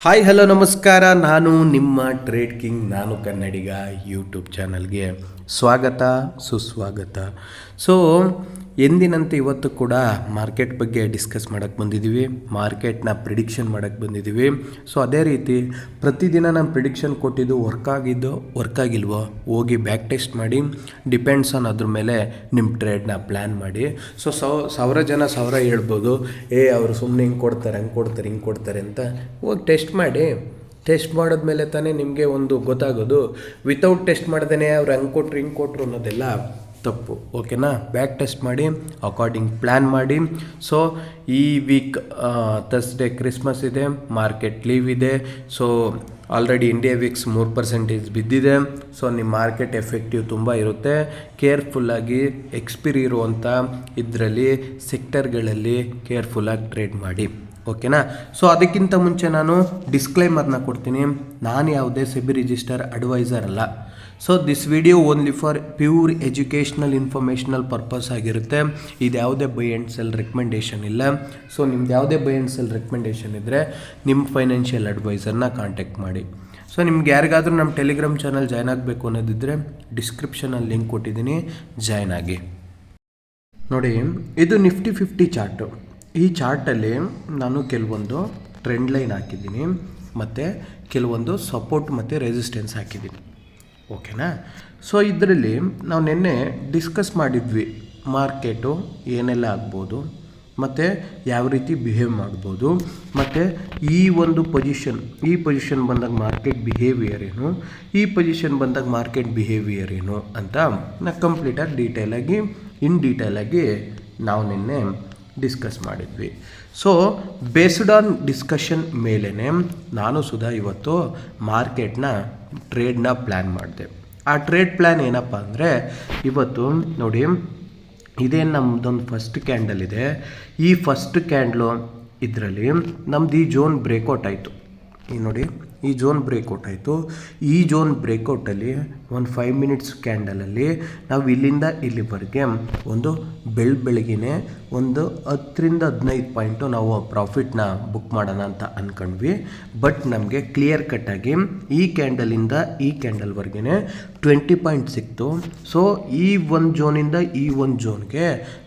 Hi hello ನಮಸ್ಕಾರ. ನಾನು ನಿಮ್ಮ ಟ್ರೇಡ್ ಕಿಂಗ್, ನಾನು ಕನ್ನಡಿಗ. ಯೂಟ್ಯೂಬ್ ಚಾನಲ್ಗೆ ಸ್ವಾಗತ ಸುಸ್ವಾಗತ. ಸೊ ಎಂದಿನಂತೆ ಇವತ್ತು ಕೂಡ ಮಾರ್ಕೆಟ್ ಬಗ್ಗೆ ಡಿಸ್ಕಸ್ ಮಾಡೋಕ್ಕೆ ಬಂದಿದ್ದೀವಿ, ಮಾರ್ಕೆಟ್ನ ಪ್ರಿಡಿಕ್ಷನ್ ಮಾಡೋಕ್ಕೆ ಬಂದಿದ್ದೀವಿ. ಸೊ ಅದೇ ರೀತಿ ಪ್ರತಿದಿನ ನಾನು ಪ್ರಿಡಿಕ್ಷನ್ ಕೊಟ್ಟಿದ್ದು ವರ್ಕ್ ಆಗಿಲ್ವೋ ಹೋಗಿ ಬ್ಯಾಕ್ ಟೆಸ್ಟ್ ಮಾಡಿ, ಡಿಪೆಂಡ್ಸ್ ಆನ್ ಅದ್ರ ಮೇಲೆ ನಿಮ್ಮ ಟ್ರೇಡ್ನ ಪ್ಲ್ಯಾನ್ ಮಾಡಿ. ಸೊ ಸಾವಿರ ಜನ ಹೇಳ್ಬೋದು, ಅವರು ಸುಮ್ಮನೆ ಹಿಂಗೆ ಕೊಡ್ತಾರೆ, ಹಿಂಗೆ ಕೊಡ್ತಾರೆ ಅಂತ. ಹೋಗಿ ಟೆಸ್ಟ್ ಮಾಡಿ. ಟೆಸ್ಟ್ ಮಾಡಿದ್ಮೇಲೆ ತಾನೇ ನಿಮಗೆ ಒಂದು ಗೊತ್ತಾಗೋದು. ವಿತೌಟ್ ಟೆಸ್ಟ್ ಮಾಡ್ದೇ ಅವ್ರು ಹಿಂಗೆ ಕೊಟ್ಟರು ಅನ್ನೋದೆಲ್ಲ ತಪ್ಪು. ಓಕೆನಾ? ಬ್ಯಾಕ್ ಟೆಸ್ಟ್ ಮಾಡಿ, ಅಕಾರ್ಡಿಂಗ್ ಪ್ಲ್ಯಾನ್ ಮಾಡಿ. ಸೊ ಈ ವೀಕ್ ಥರ್ಸ್ಡೇ ಕ್ರಿಸ್ಮಸ್ ಇದೆ, ಮಾರ್ಕೆಟ್ ಲೀವ್ ಇದೆ. ಸೊ ಆಲ್ರೆಡಿ ಇಂಡಿಯಾ ವಿಕ್ಸ್ 3% ಬಿದ್ದಿದೆ. ಸೊ ನಿಮ್ಮ ಮಾರ್ಕೆಟ್ ಎಫೆಕ್ಟಿವ್ ತುಂಬ ಇರುತ್ತೆ. ಕೇರ್ಫುಲ್ಲಾಗಿ ಎಕ್ಸ್ಪೀರಿ ಇರುವಂಥ ಇದರಲ್ಲಿ ಸೆಕ್ಟರ್ಗಳಲ್ಲಿ ಕೇರ್ಫುಲ್ಲಾಗಿ ಟ್ರೇಡ್ ಮಾಡಿ. ಓಕೆನಾ? ಸೊ ಅದಕ್ಕಿಂತ ಮುಂಚೆ ನಾನು ಡಿಸ್ಕ್ಲೈಮರ್ನ ಕೊಡ್ತೀನಿ. ನಾನು ಯಾವುದೇ ಸೆಬಿ ರಿಜಿಸ್ಟರ್ ಅಡ್ವೈಸರ್ ಅಲ್ಲ. So this video only for pure educational informational purpose ಆಗಿರುತ್ತೆ. ಇದು ಯಾವುದೇ ಬೈ ಆ್ಯಂಡ್ ಸೆಲ್ ರೆಕಮೆಂಡೇಷನ್ ಇಲ್ಲ. ಸೊ ನಿಮ್ದು ಯಾವುದೇ ಬೈ ಆ್ಯಂಡ್ ಸೆಲ್ ರೆಕಮೆಂಡೇಷನ್ ಇದ್ದರೆ ನಿಮ್ಮ ಫೈನಾನ್ಷಿಯಲ್ ಅಡ್ವೈಸರ್ನ ಕಾಂಟ್ಯಾಕ್ಟ್ ಮಾಡಿ. ಸೊ ನಿಮ್ಗೆ ಯಾರಿಗಾದರೂ ನಮ್ಮ ಟೆಲಿಗ್ರಾಮ್ ಚಾನಲ್ ಜಾಯ್ನ್ ಆಗಬೇಕು ಅನ್ನೋದಿದ್ದರೆ ಡಿಸ್ಕ್ರಿಪ್ಷನಲ್ಲಿ ಲಿಂಕ್ ಕೊಟ್ಟಿದ್ದೀನಿ, ಜಾಯ್ನ್ ಆಗಿ. ನೋಡಿ, ಇದು ನಿಫ್ಟಿ 50 ಚಾರ್ಟು. ಈ ಚಾರ್ಟಲ್ಲಿ ನಾನು ಕೆಲವೊಂದು ಟ್ರೆಂಡ್ ಲೈನ್ ಹಾಕಿದ್ದೀನಿ ಮತ್ತು ಕೆಲವೊಂದು ಸಪೋರ್ಟ್ ಮತ್ತು ರೆಸಿಸ್ಟೆನ್ಸ್ ಹಾಕಿದ್ದೀನಿ. ಓಕೆನಾ? ಸೊ ಇದರಲ್ಲಿ ನಾವು ನಿನ್ನೆ ಡಿಸ್ಕಸ್ ಮಾಡಿದ್ವಿ ಮಾರ್ಕೆಟು ಏನೆಲ್ಲ ಆಗ್ಬೋದು ಮತ್ತು ಯಾವ ರೀತಿ ಬಿಹೇವ್ ಮಾಡ್ಬೋದು, ಮತ್ತು ಈ ಒಂದು ಈ ಪೊಸಿಷನ್ ಬಂದಾಗ ಮಾರ್ಕೆಟ್ ಬಿಹೇವಿಯರ್ ಏನು, ಈ ಪೊಸಿಷನ್ ಬಂದಾಗ ಮಾರ್ಕೆಟ್ ಬಿಹೇವಿಯರ್ ಏನು ಅಂತ ನಾವು ಕಂಪ್ಲೀಟಾಗಿ ಇನ್ ಡೀಟೇಲಾಗಿ ನಾವು ನಿನ್ನೆ ಡಿಸ್ಕಸ್ ಮಾಡಿದ್ವಿ. ಸೊ ಬೇಸ್ಡ್ ಆನ್ ಡಿಸ್ಕಷನ್ ಮೇಲೇ ನಾನು ಸುಧಾ ಇವತ್ತು ಮಾರ್ಕೆಟ್ನ ಟ್ರೇಡ್ನ ಪ್ಲ್ಯಾನ್ ಮಾಡಿದೆ. ಆ ಟ್ರೇಡ್ ಪ್ಲ್ಯಾನ್ ಏನಪ್ಪ ಅಂದರೆ, ಇವತ್ತು ನೋಡಿ, ಇದೇ ನಮ್ಮದೊಂದು ಫಸ್ಟ್ ಕ್ಯಾಂಡಲ್ ಇದೆ. ಈ ಫಸ್ಟ್ ಕ್ಯಾಂಡ್ಲು ಇದರಲ್ಲಿ ನಮ್ದು ಈ ಝೋನ್ ಬ್ರೇಕ್ಔಟ್ ಆಯಿತು. ಈ ನೋಡಿ, ಈ ಝೋನ್ ಬ್ರೇಕ್ಔಟ್ ಆಯಿತು. ಈ ಝೋನ್ ಬ್ರೇಕ್ಔಟಲ್ಲಿ ಒಂದು 5 ಮಿನಿಟ್ಸ್ ಕ್ಯಾಂಡಲಲ್ಲಿ ನಾವು ಇಲ್ಲಿಂದ ಇಲ್ಲಿವರೆಗೆ ಒಂದು ಬೆಳಗ್ಗೆನೆ ಒಂದು 10-15 ಪಾಯಿಂಟು ನಾವು ಪ್ರಾಫಿಟ್ನ ಬುಕ್ ಮಾಡೋಣ ಅಂತ ಅಂದ್ಕೊಂಡ್ವಿ. ಬಟ್ ನಮಗೆ ಕ್ಲಿಯರ್ ಕಟ್ಟಾಗಿ ಈ ಕ್ಯಾಂಡಲಿಂದ ಈ ಕ್ಯಾಂಡಲ್ವರೆಗೆ 20 ಪಾಯಿಂಟ್ ಸಿಕ್ತು. ಸೊ ಈ ಒಂದು ಝೋನಿಂದ ಈ ಒಂದು ಝೋನ್ಗೆ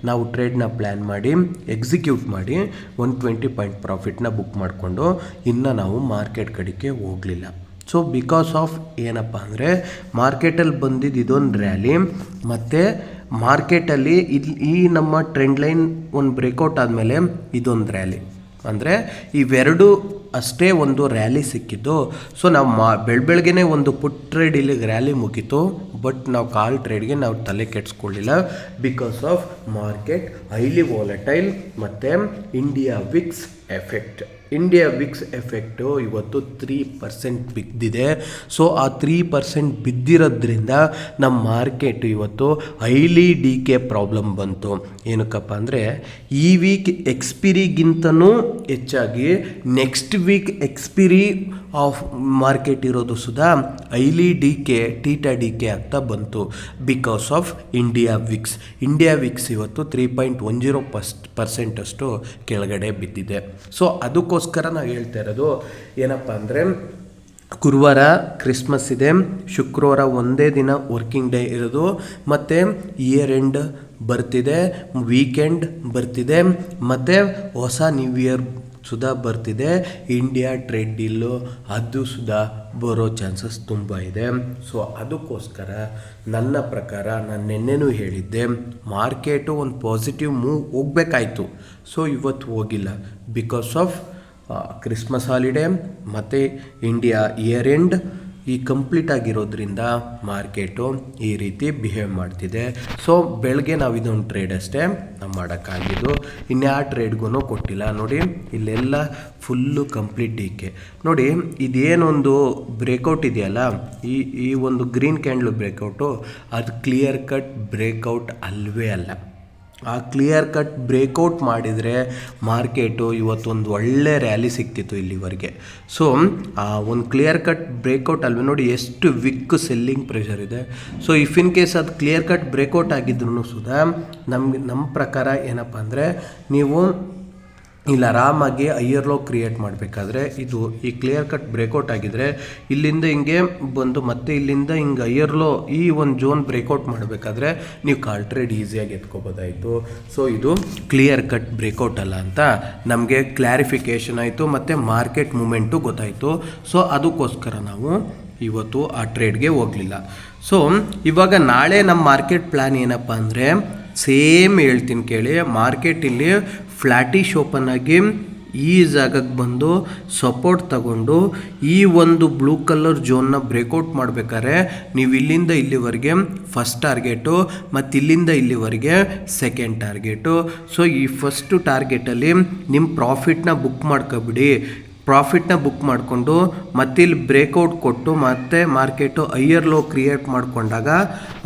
ನಾವು ಟ್ರೇಡ್ನ ಪ್ಲ್ಯಾನ್ ಮಾಡಿ ಎಕ್ಸಿಕ್ಯೂಟ್ ಮಾಡಿ 120 ಪಾಯಿಂಟ್ ಪ್ರಾಫಿಟ್ನ ಬುಕ್ ಮಾಡಿಕೊಂಡು ಇನ್ನು ನಾವು ಮಾರ್ಕೆಟ್ ಕಡೆಗೆ ಹೋಗಲಿಲ್ಲ. ಸೊ ಬಿಕಾಸ್ ಆಫ್ ಏನಪ್ಪ ಅಂದರೆ, ಮಾರ್ಕೆಟಲ್ಲಿ ಬಂದಿದ್ದು ಇದೊಂದು ರ್ಯಾಲಿ, ಮತ್ತು ಮಾರ್ಕೆಟಲ್ಲಿ ಈ ನಮ್ಮ ಟ್ರೆಂಡ್ ಲೈನ್ ಒಂದು ಬ್ರೇಕ್ಔಟ್ ಆದಮೇಲೆ ಇದೊಂದು ರ್ಯಾಲಿ, ಅಂದರೆ ಇವೆರಡು ಅಷ್ಟೇ ಒಂದು ರ್ಯಾಲಿ ಸಿಕ್ಕಿದ್ದು. ಸೊ ನಾವು ಬೆಳಗ್ಗೆನೇ ಒಂದು ಪುಟ್ ಟ್ರೇಡ್ ಇಲ್ಲಿ ರ್ಯಾಲಿ ಮುಗೀತು. ಬಟ್ ನಾವು ಕಾಲ್ ಟ್ರೇಡ್ಗೆ ನಾವು ತಲೆ ಕೆಡಿಸ್ಕೊಳ್ಳಿಲ್ಲ. Because of market highly volatile ಮತ್ತು ಇಂಡಿಯಾ ವಿಕ್ಸ್ ಎಫೆಕ್ಟು ಇವತ್ತು 3% ಬಿದ್ದಿದೆ. ಸೊ ಆ 3% ಬಿದ್ದಿರೋದ್ರಿಂದ ನಮ್ಮ ಮಾರ್ಕೆಟು ಇವತ್ತು ಹೈಲಿ ಡಿಕೆ ಪ್ರಾಬ್ಲಮ್ ಬಂತು. ಏನಕ್ಕಪ್ಪ ಅಂದರೆ, ಈ ವೀಕ್ ಎಕ್ಸ್ಪಿರಿಗಿಂತನೂ ಹೆಚ್ಚಾಗಿ ನೆಕ್ಸ್ಟ್ ವೀಕ್ ಎಕ್ಸ್ಪಿರಿ ಆಫ್ ಮಾರ್ಕೆಟ್ ಇರೋದು ಸುಧಾ ಹೈಲಿ ಡಿಕೆ ಆಗ್ತಾ ಬಂತು. ಬಿಕಾಸ್ ಆಫ್ ಇಂಡಿಯಾ ವಿಕ್ಸ್ ಇವತ್ತು 3.10% ಅಷ್ಟು ಕೆಳಗಡೆ ಬಿದ್ದಿದೆ. ಸೊ ಅದಕ್ಕೋಸ್ಕರ ನಾವು ಹೇಳ್ತಾ ಇರೋದು ಏನಪ್ಪ ಅಂದರೆ, ಗುರುವಾರ ಕ್ರಿಸ್ಮಸ್ ಇದೆ, ಶುಕ್ರವಾರ ಒಂದೇ ದಿನ ವರ್ಕಿಂಗ್ ಡೇ ಇರೋದು, ಮತ್ತು ಇಯರ್ ಎಂಡ್ ಬರ್ತಿದೆ, ವೀಕೆಂಡ್ ಬರ್ತಿದೆ, ಮತ್ತು ಹೊಸ ನ್ಯೂ ಇಯರ್ ಸುಧಾ ಬರ್ತಿದೆ. ಇಂಡಿಯಾ ಟ್ರೇಡ್ ಡೀಲು ಅದು ಸುಧಾ ಬರೋ ಚಾನ್ಸಸ್ ತುಂಬ ಇದೆ. ಸೊ ಅದಕ್ಕೋಸ್ಕರ ನನ್ನ ಪ್ರಕಾರ ನಾನು ನಿನ್ನೆನೂ ಹೇಳಿದ್ದೆ, ಮಾರ್ಕೆಟು ಒಂದು ಪಾಸಿಟಿವ್ ಮೂವ್ ಹೋಗಬೇಕಾಯ್ತು. ಸೊ ಇವತ್ತು ಹೋಗಿಲ್ಲ. ಬಿಕಾಸ್ ಆಫ್ ಕ್ರಿಸ್ಮಸ್ ಹಾಲಿಡೇ ಮತ್ತು ಇಂಡಿಯಾ ಇಯರ್ ಎಂಡ್ ಈ ಕಂಪ್ಲೀಟ್ ಆಗಿರೋದ್ರಿಂದ ಮಾರ್ಕೆಟು ಈ ರೀತಿ ಬಿಹೇವ್ ಮಾಡ್ತಿದೆ. ಸೊ ಬೆಳಗ್ಗೆ ನಾವು ಇದೊಂದು ಟ್ರೇಡ್ ಅಷ್ಟೇ ನಾವು ಮಾಡೋಕ್ಕಾಗಿದ್ದು, ಇನ್ಯಾವ ಟ್ರೇಡ್ಗೂ ಕೊಟ್ಟಿಲ್ಲ. ನೋಡಿ, ಇಲ್ಲೆಲ್ಲ ಫುಲ್ಲು ಕಂಪ್ಲೀಟ್ ಡಿಕೆ. ನೋಡಿ, ಇದೇನೊಂದು ಬ್ರೇಕೌಟ್ ಇದೆಯಲ್ಲ, ಈ ಒಂದು ಗ್ರೀನ್ ಕ್ಯಾಂಡ್ಲು ಬ್ರೇಕೌಟು, ಅದು ಕ್ಲಿಯರ್ ಕಟ್ ಬ್ರೇಕೌಟ್ ಅಲ್ವೇ ಅಲ್ಲ. ಆ ಕ್ಲಿಯರ್ ಕಟ್ ಬ್ರೇಕೌಟ್ ಮಾಡಿದರೆ ಮಾರ್ಕೆಟು ಇವತ್ತೊಂದು ಒಳ್ಳೆ ರ್ಯಾಲಿ ಸಿಗ್ತಿತ್ತು ಇಲ್ಲಿವರೆಗೆ. ಸೊ ಆ ಒಂದು ಕ್ಲಿಯರ್ ಕಟ್ ಬ್ರೇಕೌಟ್ ಅಲ್ವೇ, ನೋಡಿ ಎಷ್ಟು ವಿಕ್ ಸೆಲ್ಲಿಂಗ್ ಪ್ರೆಷರ್ ಇದೆ. ಸೊ ಇಫ್ ಇನ್ ಕೇಸ್ ಅದು ಕ್ಲಿಯರ್ ಕಟ್ ಬ್ರೇಕೌಟ್ ಆಗಿದ್ರು ಸುಧಾ ನಮ್ಮ ಪ್ರಕಾರ ಏನಪ್ಪ ಅಂದರೆ, ನೀವು ಇಲ್ಲಿ ಆರಾಮಾಗಿ ಹೈಯರ್ ಲೋ ಕ್ರಿಯೇಟ್ ಮಾಡಬೇಕಾದ್ರೆ ಇದು ಈ ಕ್ಲಿಯರ್ ಕಟ್ ಬ್ರೇಕೌಟ್ ಆಗಿದ್ರೆ ಇಲ್ಲಿಂದ ಹಿಂಗೆ ಬಂದು ಮತ್ತೆ ಇಲ್ಲಿಂದ ಹಿಂಗೆ ಹೈಯರ್ ಲೋ ಈ ಒಂದು ಜೋನ್ ಬ್ರೇಕೌಟ್ ಮಾಡಬೇಕಾದ್ರೆ ನೀವು ಕಾಲ್ ಟ್ರೇಡ್ ಈಸಿಯಾಗಿ ಎತ್ಕೋಬೋದಾಯಿತು. ಸೊ ಇದು ಕ್ಲಿಯರ್ ಕಟ್ ಬ್ರೇಕೌಟ್ ಅಲ್ಲ ಅಂತ ನಮಗೆ ಕ್ಲಾರಿಫಿಕೇಷನ್ ಆಯಿತು ಮತ್ತು ಮಾರ್ಕೆಟ್ ಮೂಮೆಂಟು ಗೊತ್ತಾಯಿತು. ಸೊ ಅದಕ್ಕೋಸ್ಕರ ನಾವು ಇವತ್ತು ಆ ಟ್ರೇಡ್ಗೆ ಹೋಗಲಿಲ್ಲ. ಸೊ ಇವಾಗ ನಾಳೆ ನಮ್ಮ ಮಾರ್ಕೆಟ್ ಪ್ಲ್ಯಾನ್ ಏನಪ್ಪ ಅಂದರೆ ಸೇಮ್ ಹೇಳ್ತೀನಿ ಕೇಳಿ. ಮಾರ್ಕೆಟ್ ಇಲ್ಲಿ ಫ್ಲ್ಯಾಟಿಶ್ ಓಪನ್ ಆಗಿ ಈ ಜಾಗಕ್ಕೆ ಬಂದು ಸಪೋರ್ಟ್ ತಗೊಂಡು ಈ ಒಂದು ಬ್ಲೂ ಕಲರ್ ಜೋನ್ನ ಬ್ರೇಕೌಟ್ ಮಾಡಬೇಕಾದ್ರೆ ನೀವು ಇಲ್ಲಿಂದ ಇಲ್ಲಿವರೆಗೆ ಫಸ್ಟ್ ಟಾರ್ಗೆಟು ಮತ್ತು ಇಲ್ಲಿಂದ ಇಲ್ಲಿವರೆಗೆ ಸೆಕೆಂಡ್ ಟಾರ್ಗೆಟು. ಸೊ ಈ ಫಸ್ಟು ಟಾರ್ಗೆಟಲ್ಲಿ ನಿಮ್ಮ ಪ್ರಾಫಿಟ್ನ ಬುಕ್ ಮಾಡ್ಕೊಬಿಡಿ. ಪ್ರಾಫಿಟ್ನ ಬುಕ್ ಮಾಡಿಕೊಂಡು ಮತ್ತೆ ಇಲ್ಲಿ ಬ್ರೇಕೌಟ್ ಕೊಟ್ಟು ಮತ್ತೆ ಮಾರ್ಕೆಟು ಹೈಯರ್ ಲೋ ಕ್ರಿಯೇಟ್ ಮಾಡಿಕೊಂಡಾಗ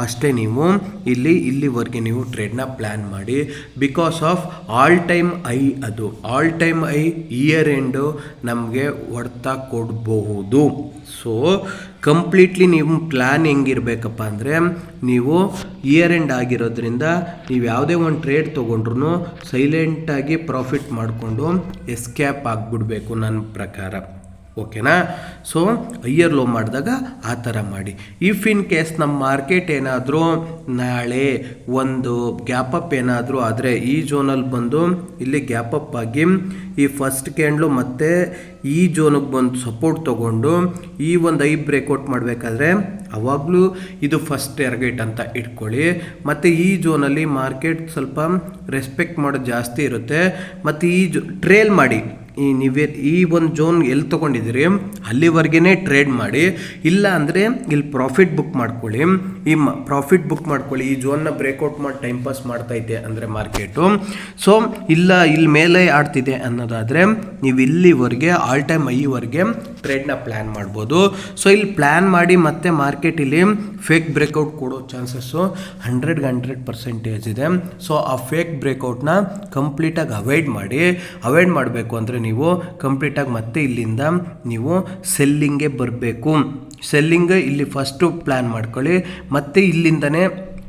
ಅಷ್ಟೇ ನೀವು ಇಲ್ಲಿವರೆಗೆ ನೀವು ಟ್ರೇಡ್ನ ಪ್ಲ್ಯಾನ್ ಮಾಡಿ. Because of all time high, ಅದು all time high year end ನಮಗೆ ಹೊಡ್ತಾ ಕೊಡಬಹುದು. ಸೊ ಕಂಪ್ಲೀಟ್ಲಿ ನಿಮ್ಮ ಪ್ಲ್ಯಾನ್ ಹೆಂಗಿರಬೇಕಪ್ಪ ಅಂದರೆ ನೀವು ಇಯರ್ ಎಂಡ್ ಆಗಿರೋದ್ರಿಂದ ನೀವು ಯಾವುದೇ ಒಂದು ಟ್ರೇಡ್ ತೊಗೊಂಡ್ರು ಸೈಲೆಂಟಾಗಿ ಪ್ರಾಫಿಟ್ ಮಾಡಿಕೊಂಡು ಎಸ್ಕ್ಯಾಪ್ ಆಗಿಬಿಡ್ಬೇಕು ನನ್ನ ಪ್ರಕಾರ. ಓಕೆನಾ? ಸೊ ಹೈಯರ್ ಲೋ ಮಾಡಿದಾಗ ಆ ಥರ ಮಾಡಿ. ಇಫ್ ಇನ್ ಕೇಸ್ ನಮ್ಮ ಮಾರ್ಕೆಟ್ ಏನಾದರೂ ನಾಳೆ ಒಂದು ಗ್ಯಾಪಪ್ ಏನಾದರೂ ಆದರೆ ಈ ಝೋನಲ್ಲಿ ಬಂದು ಇಲ್ಲಿ ಗ್ಯಾಪಪ್ ಆಗಿ ಈ ಫಸ್ಟ್ ಕ್ಯಾಂಡ್ಲು ಮತ್ತು ಈ ಝೋನಿಗೆ ಬಂದು ಸಪೋರ್ಟ್ ತೊಗೊಂಡು ಈ ಒಂದು ಐ ಬ್ರೇಕೌಟ್ ಮಾಡಬೇಕಾದ್ರೆ ಅವಾಗಲೂ ಇದು ಫಸ್ಟ್ ಟಾರ್ಗೆಟ್ ಅಂತ ಇಟ್ಕೊಳ್ಳಿ. ಮತ್ತು ಈ ಝೋನಲ್ಲಿ ಮಾರ್ಕೆಟ್ ಸ್ವಲ್ಪ ರೆಸ್ಪೆಕ್ಟ್ ಮಾಡೋದು ಜಾಸ್ತಿ ಇರುತ್ತೆ. ಮತ್ತು ಈ ಟ್ರೇಲ್ ಮಾಡಿ, ನೀವೇ ಈ ಒಂದು ಝೋನ್ ಎಲ್ಲಿ ತೊಗೊಂಡಿದ್ದೀರಿ ಅಲ್ಲಿವರೆಗೇ ಟ್ರೇಡ್ ಮಾಡಿ. ಇಲ್ಲ ಅಂದರೆ ಇಲ್ಲಿ ಪ್ರಾಫಿಟ್ ಬುಕ್ ಮಾಡ್ಕೊಳ್ಳಿ. ಈ ಪ್ರಾಫಿಟ್ ಬುಕ್ ಮಾಡ್ಕೊಳ್ಳಿ. ಈ ಝೋನ್ನ ಬ್ರೇಕೌಟ್ ಮಾಡಿ ಟೈಮ್ ಪಾಸ್ ಮಾಡ್ತೈತೆ ಅಂದರೆ ಮಾರ್ಕೆಟು. ಸೊ ಇಲ್ಲ ಇಲ್ಲಿ ಮೇಲೆ ಆಡ್ತಿದೆ ಅನ್ನೋದಾದರೆ ನೀವು ಇಲ್ಲಿವರೆಗೆ ಆಲ್ ಟೈಮ್ ಐವರೆಗೆ ಟ್ರೇಡ್ನ ಪ್ಲ್ಯಾನ್ ಮಾಡ್ಬೋದು. ಸೊ ಇಲ್ಲಿ ಪ್ಲ್ಯಾನ್ ಮಾಡಿ ಮತ್ತೆ ಮಾರ್ಕೆಟ್ ಇಲ್ಲಿ ಫೇಕ್ ಬ್ರೇಕೌಟ್ ಕೊಡೋ ಚಾನ್ಸಸ್ಸು 100% ಇದೆ. ಸೊ ಆ ಫೇಕ್ ಬ್ರೇಕೌಟ್ನ ಕಂಪ್ಲೀಟಾಗಿ ಅವಾಯ್ಡ್ ಮಾಡಬೇಕು ಅಂದರೆ ನೀವು ಕಂಪ್ಲೀಟಾಗಿ ಮತ್ತೆ ಇಲ್ಲಿಂದ ನೀವು ಸೆಲ್ಲಿಂಗ್ಗೆ ಬರಬೇಕು. ಸೆಲ್ಲಿಂಗ್ ಇಲ್ಲಿ ಫಸ್ಟು ಪ್ಲ್ಯಾನ್ ಮಾಡ್ಕೊಳ್ಳಿ. ಮತ್ತು ಇಲ್ಲಿಂದನೇ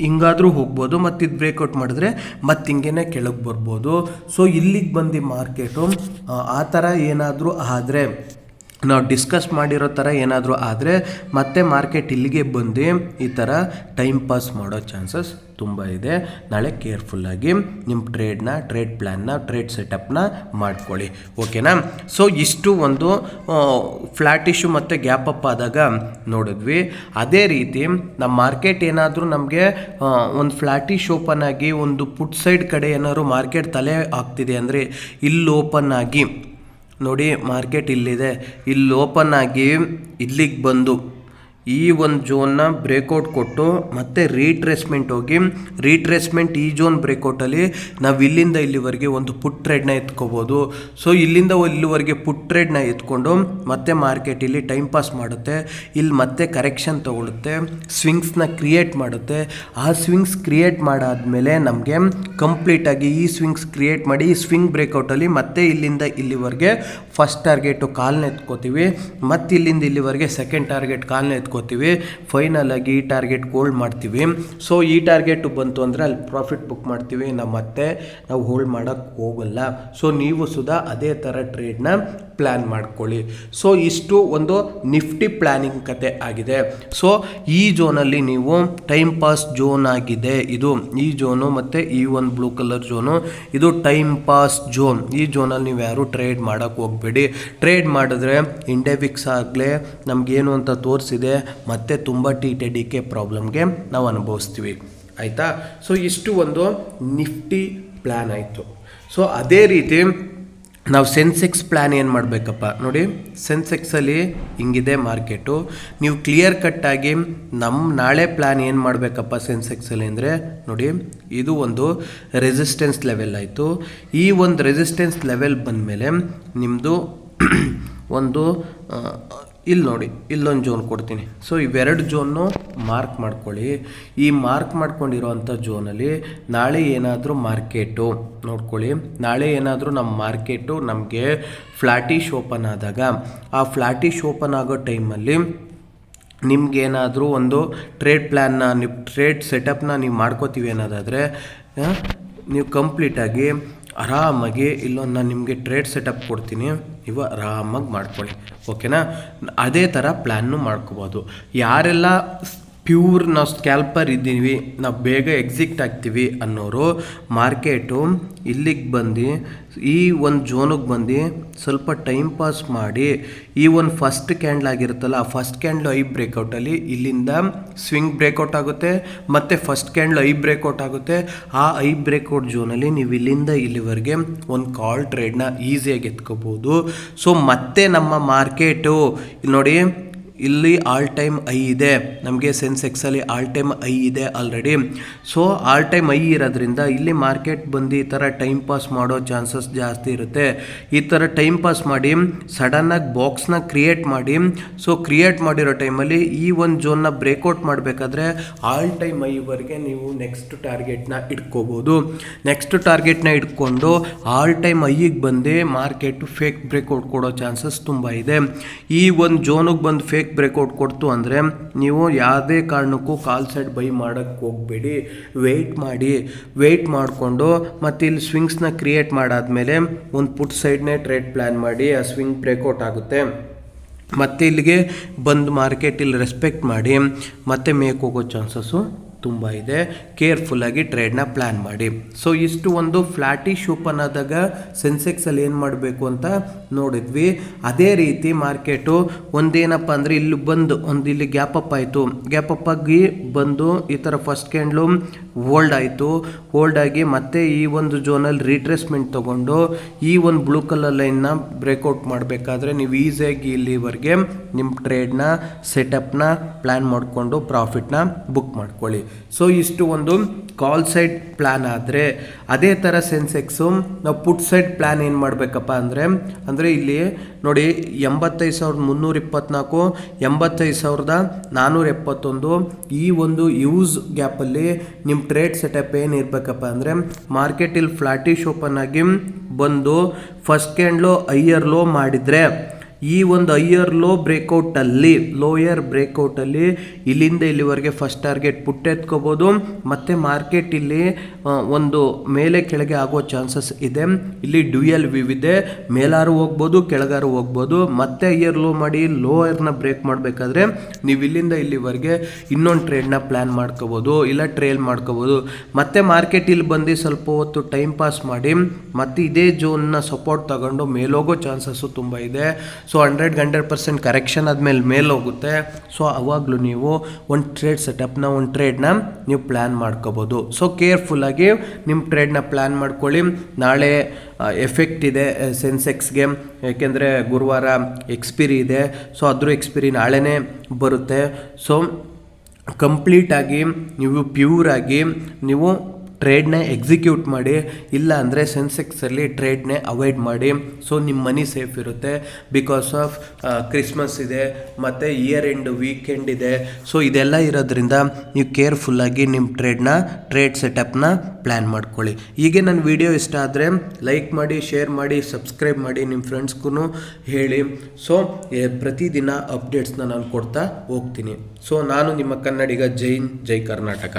ಹಿಂಗಾದರೂ ಹೋಗ್ಬೋದು. ಮತ್ತು ಇದು ಬ್ರೇಕೌಟ್ ಮಾಡಿದ್ರೆ ಮತ್ತೆ ಹಿಂಗೇನೆ ಕೆಳಗೆ ಬರ್ಬೋದು. ಸೊ ಇಲ್ಲಿಗೆ ಬಂದು ಮಾರ್ಕೆಟು ಆ ಥರ ಏನಾದರೂ ಆದರೆ, ನಾವು ಡಿಸ್ಕಸ್ ಮಾಡಿರೋ ಥರ ಏನಾದರೂ ಆದರೆ ಮತ್ತೆ ಮಾರ್ಕೆಟ್ ಇಲ್ಲಿಗೆ ಬಂದು ಈ ಥರ ಟೈಮ್ ಪಾಸ್ ಮಾಡೋ ಚಾನ್ಸಸ್ ತುಂಬ ಇದೆ. ನಾಳೆ ಕೇರ್ಫುಲ್ಲಾಗಿ ನಿಮ್ಮ ಟ್ರೇಡ್ ಪ್ಲ್ಯಾನ್ನ ಟ್ರೇಡ್ ಸೆಟಪ್ನ ಮಾಡ್ಕೊಳ್ಳಿ. ಓಕೆನಾ? ಸೊ ಇಷ್ಟು ಒಂದು ಫ್ಲ್ಯಾಟಿಶು ಮತ್ತು ಗ್ಯಾಪ್ ಅಪ್ ಆದಾಗ ನೋಡಿದ್ವಿ. ಅದೇ ರೀತಿ ನಮ್ಮ ಮಾರ್ಕೆಟ್ ಏನಾದರೂ ನಮಗೆ ಒಂದು ಫ್ಲ್ಯಾಟಿಶ್ ಓಪನ್ ಆಗಿ ಒಂದು ಪುಟ್ ಸೈಡ್ ಕಡೆ ಏನಾದ್ರು ಮಾರ್ಕೆಟ್ ತಲೆ ಆಗ್ತಿದೆ ಅಂದರೆ ಇಲ್ಲಿ ಓಪನ್ ಆಗಿ ನೋಡಿ, ಮಾರ್ಕೆಟ್ ಇಲ್ಲಿದೆ, ಇಲ್ಲಿ ಓಪನ್ ಆಗಿ ಇಲ್ಲಿಗೆ ಬಂದು ಈ ಒಂದು ಝೋನ್ನ ಬ್ರೇಕೌಟ್ ಕೊಟ್ಟು ಮತ್ತೆ ರೀಟ್ರೇಸ್ಮೆಂಟ್ ಹೋಗಿ ರೀಟ್ರೇಸ್ಮೆಂಟ್ ಈ ಝೋನ್ ಬ್ರೇಕೌಟಲ್ಲಿ ನಾವು ಇಲ್ಲಿಂದ ಇಲ್ಲಿವರೆಗೆ ಒಂದು ಪುಟ್ ಟ್ರೇಡ್ನ ಎತ್ಕೋಬೋದು. ಸೊ ಇಲ್ಲಿಂದ ಇಲ್ಲಿವರೆಗೆ ಪುಟ್ ಟ್ರೇಡ್ನ ಎತ್ಕೊಂಡು ಮತ್ತೆ ಮಾರ್ಕೆಟ್ ಇಲ್ಲಿ ಟೈಮ್ ಪಾಸ್ ಮಾಡುತ್ತೆ. ಇಲ್ಲಿ ಮತ್ತೆ ಕರೆಕ್ಷನ್ ತೊಗೊಳುತ್ತೆ, ಸ್ವಿಂಗ್ಸ್ನ ಕ್ರಿಯೇಟ್ ಮಾಡುತ್ತೆ. ಆ ಸ್ವಿಂಗ್ಸ್ ಕ್ರಿಯೇಟ್ ಮಾಡಾದಮೇಲೆ ನಮಗೆ ಕಂಪ್ಲೀಟಾಗಿ ಈ ಸ್ವಿಂಗ್ಸ್ ಕ್ರಿಯೇಟ್ ಮಾಡಿ ಈ ಸ್ವಿಂಗ್ ಬ್ರೇಕೌಟಲ್ಲಿ ಮತ್ತೆ ಇಲ್ಲಿಂದ ಇಲ್ಲಿವರೆಗೆ ಫಸ್ಟ್ ಟಾರ್ಗೆಟು ಕಾಲ್ನ ಎತ್ಕೋತೀವಿ. ಮತ್ತು ಇಲ್ಲಿಂದ ಇಲ್ಲಿವರೆಗೆ ಸೆಕೆಂಡ್ ಟಾರ್ಗೆಟ್ ಕಾಲ್ನ ಎತ್ಕೋತೀವಿ. ಫೈನಲ್ ಆಗಿ ಈ ಟಾರ್ಗೆಟ್ ಹೋಲ್ಡ್ ಮಾಡ್ತೀವಿ. ಸೊ ಈ ಟಾರ್ಗೆಟ್ ಬಂತು ಅಂದರೆ ಅಲ್ಲಿ ಪ್ರಾಫಿಟ್ ಬುಕ್ ಮಾಡ್ತೀವಿ. ಮತ್ತೆ ನಾವು ಹೋಲ್ಡ್ ಮಾಡೋಕ್ಕೆ ಹೋಗಲ್ಲ. ಸೊ ನೀವು ಸುಧಾ ಅದೇ ಥರ ಟ್ರೇಡ್ನ ಪ್ಲ್ಯಾನ್ ಮಾಡ್ಕೊಳ್ಳಿ. ಸೊ ಇಷ್ಟು ಒಂದು ನಿಫ್ಟಿ ಪ್ಲ್ಯಾನಿಂಗ್ ಕತೆ ಆಗಿದೆ. ಸೊ ಈ ಝೋನಲ್ಲಿ ನೀವು ಟೈಮ್ ಪಾಸ್ ಝೋನ್ ಆಗಿದೆ ಇದು. ಈ ಝೋನು ಮತ್ತು ಈ ಒಂದು ಬ್ಲೂ ಕಲರ್ ಝೋನು ಇದು ಟೈಮ್ ಪಾಸ್ ಝೋನ್. ಈ ಝೋನಲ್ಲಿ ನೀವು ಯಾರು ಟ್ರೇಡ್ ಮಾಡೋಕ್ಕೆ ಹೋಗಬೇಡಿ. ಟ್ರೇಡ್ ಮಾಡಿದ್ರೆ ಇಂಡೆವಿಕ್ಸ್ ಆಗಲೇ ನಮಗೇನು ಅಂತ ತೋರಿಸಿದೆ, ಮತ್ತು ತುಂಬ TTDK ಪ್ರಾಬ್ಲಮ್ಗೆ ನಾವು ಅನುಭವಿಸ್ತೀವಿ. ಆಯಿತಾ? ಸೊ ಇಷ್ಟು ಒಂದು ನಿಫ್ಟಿ ಪ್ಲ್ಯಾನ್ ಆಯಿತು. ಸೊ ಅದೇ ರೀತಿ ನಾವು ಸೆನ್ಸೆಕ್ಸ್ ಪ್ಲ್ಯಾನ್ ಏನು ಮಾಡಬೇಕಪ್ಪ ನೋಡಿ. ಸೆನ್ಸೆಕ್ಸಲ್ಲಿ ಹಿಂಗಿದೆ ಮಾರ್ಕೆಟು. ನೀವು ಕ್ಲಿಯರ್ ಕಟ್ಟಾಗಿ ನಮ್ಮ ನಾಳೆ ಪ್ಲ್ಯಾನ್ ಏನು ಮಾಡಬೇಕಪ್ಪ ಸೆನ್ಸೆಕ್ಸಲ್ಲಿ ಅಂದರೆ ನೋಡಿ, ಇದು ಒಂದು ರೆಸಿಸ್ಟೆನ್ಸ್ ಲೆವೆಲ್ ಆಯಿತು. ಈ ಒಂದು ರೆಸಿಸ್ಟೆನ್ಸ್ ಲೆವೆಲ್ ಬಂದಮೇಲೆ ನಿಮ್ಮದು ಒಂದು ಇಲ್ಲಿ ನೋಡಿ, ಇಲ್ಲೊಂದು ಝೋನ್ ಕೊಡ್ತೀನಿ. ಸೊ ಇವೆರಡು ಝೋನ್ನು ಮಾರ್ಕ್ ಮಾಡ್ಕೊಳ್ಳಿ. ಈ ಮಾರ್ಕ್ ಮಾಡ್ಕೊಂಡಿರೋವಂಥ ಝೋನಲ್ಲಿ ನಾಳೆ ಏನಾದರೂ ಮಾರ್ಕೆಟು ನೋಡ್ಕೊಳ್ಳಿ. ನಾಳೆ ಏನಾದರೂ ನಮ್ಮ ಮಾರ್ಕೆಟು ನಮಗೆ ಫ್ಲ್ಯಾಟಿಶ್ ಓಪನ್ ಆದಾಗ, ಆ ಫ್ಲ್ಯಾಟಿಶ್ ಓಪನ್ ಆಗೋ ಟೈಮಲ್ಲಿ ನಿಮ್ಗೇನಾದರೂ ಒಂದು ಟ್ರೇಡ್ ಪ್ಲ್ಯಾನ್ನ ನೀವು ಟ್ರೇಡ್ ಸೆಟಪ್ನ ನೀವು ಮಾಡ್ಕೋತೀವಿ ಅನ್ನೋದಾದರೆ ನೀವು ಕಂಪ್ಲೀಟಾಗಿ ಆರಾಮಾಗಿ ಇಲ್ಲೊಂದು ನಾನು ನಿಮಗೆ ಟ್ರೇಡ್ ಸೆಟಪ್ ಕೊಡ್ತೀನಿ, ನೀವು ಆರಾಮಾಗಿ ಮಾಡ್ಕೊಳ್ಳಿ. ಓಕೆನಾ? ಅದೇ ಥರ ಪ್ಲ್ಯಾನ್ನು ಮಾಡ್ಕೋಬೋದು. ಯಾರೆಲ್ಲ ಪ್ಯೂರ್ ನಾವು ಸ್ಕ್ಯಾಲ್ಪರ್ ಇದ್ದೀವಿ, ನಾವು ಬೇಗ ಎಕ್ಸಿಟ್ ಆಗ್ತೀವಿ ಅನ್ನೋರು ಮಾರ್ಕೆಟು ಇಲ್ಲಿಗೆ ಬಂದು ಈ ಒಂದು ಝೋನಿಗೆ ಬಂದು ಸ್ವಲ್ಪ ಟೈಮ್ ಪಾಸ್ ಮಾಡಿ ಈ ಒಂದು ಫಸ್ಟ್ ಕ್ಯಾಂಡ್ಲ್ ಆಗಿರುತ್ತಲ್ಲ, ಆ ಫಸ್ಟ್ ಕ್ಯಾಂಡ್ಲು ಐ ಬ್ರೇಕೌಟಲ್ಲಿ ಇಲ್ಲಿಂದ ಸ್ವಿಂಗ್ ಬ್ರೇಕೌಟ್ ಆಗುತ್ತೆ, ಮತ್ತು ಫಸ್ಟ್ ಕ್ಯಾಂಡ್ಲು ಐ ಬ್ರೇಕೌಟ್ ಆಗುತ್ತೆ. ಆ ಐ ಬ್ರೇಕೌಟ್ ಝೋನಲ್ಲಿ ನೀವು ಇಲ್ಲಿಂದ ಇಲ್ಲಿವರೆಗೆ ಒಂದು ಕಾಲ್ ಟ್ರೇಡ್ನ ಈಸಿಯಾಗಿ ಎತ್ಕೋಬೋದು. ಸೊ ಮತ್ತೆ ನಮ್ಮ ಮಾರ್ಕೆಟು ನೋಡಿ, ಇಲ್ಲಿ ಆಲ್ ಟೈಮ್ ಐ ಇದೆ, ನಮಗೆ ಸೆನ್ಸೆಕ್ಸಲ್ಲಿ ಆಲ್ ಟೈಮ್ ಐ ಇದೆ already. So all time I ಇರೋದ್ರಿಂದ ಇಲ್ಲಿ ಮಾರ್ಕೆಟ್ ಬಂದು ಈ ಥರ ಟೈಮ್ ಪಾಸ್ ಮಾಡೋ ಚಾನ್ಸಸ್ ಜಾಸ್ತಿ ಇರುತ್ತೆ. ಈ ಥರ ಟೈಮ್ ಪಾಸ್ ಮಾಡಿ ಸಡನ್ನಾಗಿ ಬಾಕ್ಸ್ನ ಕ್ರಿಯೇಟ್ ಮಾಡಿ, ಸೊ ಕ್ರಿಯೇಟ್ ಮಾಡಿರೋ ಟೈಮಲ್ಲಿ ಈ ಒಂದು ಝೋನ್ನ ಬ್ರೇಕೌಟ್ ಮಾಡಬೇಕಾದ್ರೆ ಆಲ್ ಟೈಮ್ ಐವರೆಗೆ ನೀವು ನೆಕ್ಸ್ಟ್ ಟಾರ್ಗೆಟ್ನ ಇಟ್ಕೋಬೋದು. ನೆಕ್ಸ್ಟ್ ಟಾರ್ಗೆಟ್ನ ಇಟ್ಕೊಂಡು ಆಲ್ ಟೈಮ್ ಐಗೆ ಬಂದು ಮಾರ್ಕೆಟು ಫೇಕ್ ಬ್ರೇಕೌಟ್ ಕೊಡೋ ಚಾನ್ಸಸ್ ತುಂಬ ಇದೆ. ಈ ಒಂದು ಝೋನಿಗೆ ಬಂದು ಫೇಕ್ ಬ್ರೇಕೌಟ್ ಕೊಡ್ತು ಅಂದರೆ ನೀವು ಯಾವುದೇ ಕಾರಣಕ್ಕೂ ಕಾಲ್ ಸೈಡ್ ಬೈ ಮಾಡೋಕ್ಕೆ ಹೋಗಬೇಡಿ. ವೆಯ್ಟ್ ಮಾಡಿಕೊಂಡು ಮತ್ತು ಇಲ್ಲಿ ಸ್ವಿಂಗ್ಸ್ನ ಕ್ರಿಯೇಟ್ ಮಾಡಾದಮೇಲೆ ಒಂದು ಪುಟ್ ಸೈಡ್ನೇ ಟ್ರೇಡ್ ಪ್ಲ್ಯಾನ್ ಮಾಡಿ, ಆ ಸ್ವಿಂಗ್ ಬ್ರೇಕೌಟ್ ಆಗುತ್ತೆ, ಮತ್ತು ಇಲ್ಲಿಗೆ ಬಂದು ಮಾರ್ಕೆಟ್ ಇಲ್ಲಿ ರೆಸ್ಪೆಕ್ಟ್ ಮಾಡಿ ಮತ್ತೆ ಮೇಕ್ ಹೋಗೋ ಚಾನ್ಸಸ್ಸು ತುಂಬ ಇದೆ. ಕೇರ್ಫುಲ್ಲಾಗಿ ಟ್ರೇಡ್ನ ಪ್ಲ್ಯಾನ್ ಮಾಡಿ. ಸೊ ಇಷ್ಟು ಒಂದು ಫ್ಲ್ಯಾಟಿಶ್ ಓಪನ್ ಆದಾಗ ಸೆನ್ಸೆಕ್ಸಲ್ಲಿ ಏನು ಮಾಡಬೇಕು ಅಂತ ನೋಡಿದ್ವಿ. ಅದೇ ರೀತಿ ಮಾರ್ಕೆಟು ಒಂದೇನಪ್ಪ ಅಂದರೆ ಇಲ್ಲಿ ಬಂದು ಇಲ್ಲಿ ಗ್ಯಾಪ್ ಅಪ್ ಆಯಿತು, ಗ್ಯಾಪ್ ಅಪ್ ಆಗಿ ಬಂದು ಈ ಥರ ಫಸ್ಟ್ ಕ್ಯಾಂಡ್ಲು ಹೋಲ್ಡ್ ಆಯಿತು, ಹೋಲ್ಡ್ ಆಗಿ ಮತ್ತೆ ಈ ಒಂದು ಝೋನಲ್ಲಿ ರೀಟ್ರೇಸ್ಮೆಂಟ್ ತೊಗೊಂಡು ಈ ಒಂದು ಬ್ಲೂ ಕಲರ್ ಲೈನ್ನ ಬ್ರೇಕೌಟ್ ಮಾಡಬೇಕಾದ್ರೆ ನೀವು ಈಸಿಯಾಗಿ ಇಲ್ಲಿವರೆಗೆ ನಿಮ್ಮ ಟ್ರೇಡ್ನ ಸೆಟಪ್ನ ಪ್ಲ್ಯಾನ್ ಮಾಡಿಕೊಂಡು ಪ್ರಾಫಿಟ್ನ ಬುಕ್ ಮಾಡ್ಕೊಳ್ಳಿ. ಸೊ ಇಷ್ಟು ಒಂದು ಕಾಲ್ ಸೈಡ್ ಪ್ಲ್ಯಾನ್ ಆದರೆ, ಅದೇ ಥರ ಸೆನ್ಸೆಕ್ಸು ನಾವು ಪುಟ್ ಸೈಡ್ ಪ್ಲ್ಯಾನ್ ಏನು ಮಾಡಬೇಕಪ್ಪ ಅಂದರೆ ಇಲ್ಲಿ ನೋಡಿ 85,324, 85,471 ಈ ಒಂದು ಯೂಸ್ ಗ್ಯಾಪಲ್ಲಿ ನಿಮ್ಮ ಟ್ರೇಡ್ ಸೆಟಪ್ ಏನು ಇರಬೇಕಪ್ಪ ಅಂದರೆ ಮಾರ್ಕೆಟ್ ಇಲ್ಲಿ ಫ್ಲ್ಯಾಟಿಶ್ ಓಪನ್ ಆಗಿ ಬಂದು ಫಸ್ಟ್ ಕ್ಯಾಂಡ್ಲು ಹೈಯರ್ ಲೋ ಮಾಡಿದರೆ ಈ ಒಂದು ಹೈಯರ್ ಲೋಯರ್ ಬ್ರೇಕೌಟಲ್ಲಿ ಇಲ್ಲಿಂದ ಇಲ್ಲಿವರೆಗೆ ಫಸ್ಟ್ ಟಾರ್ಗೆಟ್ ಪುಟ್ ಎತ್ಕೋಬೋದು. ಮತ್ತು ಮಾರ್ಕೆಟ್ ಇಲ್ಲಿ ಒಂದು ಮೇಲೆ ಕೆಳಗೆ ಆಗೋ ಚಾನ್ಸಸ್ ಇದೆ. ಇಲ್ಲಿ ಡ್ಯೂಯಲ್ ವಿವ್ ಇದೆ, ಮೇಲಾರು ಹೋಗ್ಬೋದು, ಕೆಳಗಾರು ಹೋಗ್ಬೋದು. ಮತ್ತೆ ಹೈಯರ್ ಲೋ ಮಾಡಿ ಲೋಯರ್ನ ಬ್ರೇಕ್ ಮಾಡಬೇಕಾದ್ರೆ ನೀವು ಇಲ್ಲಿಂದ ಇಲ್ಲಿವರೆಗೆ ಇನ್ನೊಂದು ಟ್ರೇಡ್ನ ಪ್ಲ್ಯಾನ್ ಮಾಡ್ಕೋಬೋದು, ಇಲ್ಲ ಟ್ರೇಲ್ ಮಾಡ್ಕೋಬೋದು. ಮತ್ತು ಮಾರ್ಕೆಟ್ ಇಲ್ಲಿ ಬಂದು ಸ್ವಲ್ಪ ಹೊತ್ತು ಟೈಮ್ ಪಾಸ್ ಮಾಡಿ ಮತ್ತು ಇದೇ ಝೋನ್ನ ಸಪೋರ್ಟ್ ತಗೊಂಡು ಮೇಲೋಗೋ ಚಾನ್ಸಸ್ಸು ತುಂಬ ಇದೆ. ಸೊ 100% ಕರೆಕ್ಷನ್ ಆದಮೇಲೆ ಮೇಲೆ ಹೋಗುತ್ತೆ. ಸೊ ಅವಾಗಲೂ ನೀವು ಒಂದು ಟ್ರೇಡ್ ಸೆಟಪ್ನ ಒಂದು ಟ್ರೇಡ್ನ ನೀವು ಪ್ಲ್ಯಾನ್ ಮಾಡ್ಕೋಬೋದು. ಸೊ ಕೇರ್ಫುಲ್ಲಾಗಿ ನಿಮ್ಮ ಟ್ರೇಡ್ನ ಪ್ಲ್ಯಾನ್ ಮಾಡ್ಕೊಳ್ಳಿ. ನಾಳೆ ಎಫೆಕ್ಟ್ ಇದೆ ಸೆನ್ಸೆಕ್ಸ್ಗೆ, ಏಕೆಂದರೆ ಗುರುವಾರ ಎಕ್ಸ್ಪಿರಿ ಇದೆ. ಸೊ ಅದ್ರ ಎಕ್ಸ್ಪಿರಿ ನಾಳೆನೇ ಬರುತ್ತೆ. ಸೊ ಕಂಪ್ಲೀಟಾಗಿ ನೀವು ಪ್ಯೂರಾಗಿ ನೀವು ಟ್ರೇಡ್ನ ಎಕ್ಸಿಕ್ಯೂಟ್ ಮಾಡಿ, ಇಲ್ಲ ಅಂದರೆ ಸೆನ್ಸೆಕ್ಸಲ್ಲಿ ಟ್ರೇಡ್ನೇ ಅವಾಯ್ಡ್ ಮಾಡಿ. ಸೊ ನಿಮ್ಮ ಮನಿ ಸೇಫ್ ಇರುತ್ತೆ. ಬಿಕಾಸ್ ಆಫ್ ಕ್ರಿಸ್ಮಸ್ ಇದೆ ಮತ್ತು ಇಯರ್ ಎಂಡ್ ವೀಕೆಂಡ್ ಇದೆ. ಸೊ ಇದೆಲ್ಲ ಇರೋದ್ರಿಂದ ನೀವು ಕೇರ್ಫುಲ್ಲಾಗಿ ನಿಮ್ಮ ಟ್ರೇಡ್ ಸೆಟಪ್ನ ಪ್ಲ್ಯಾನ್ ಮಾಡ್ಕೊಳ್ಳಿ. ಹೀಗೆ ನನ್ನ ವಿಡಿಯೋ ಇಷ್ಟ ಆದರೆ ಲೈಕ್ ಮಾಡಿ, ಶೇರ್ ಮಾಡಿ, ಸಬ್ಸ್ಕ್ರೈಬ್ ಮಾಡಿ, ನಿಮ್ಮ ಫ್ರೆಂಡ್ಸ್ಗೂ ಹೇಳಿ. ಸೊ ಪ್ರತಿದಿನ ಅಪ್ಡೇಟ್ಸ್ನ ನಾನು ಕೊಡ್ತಾ ಹೋಗ್ತೀನಿ. ಸೊ ನಾನು ನಿಮ್ಮ ಕನ್ನಡಿಗ ಜೈ ಕರ್ನಾಟಕ.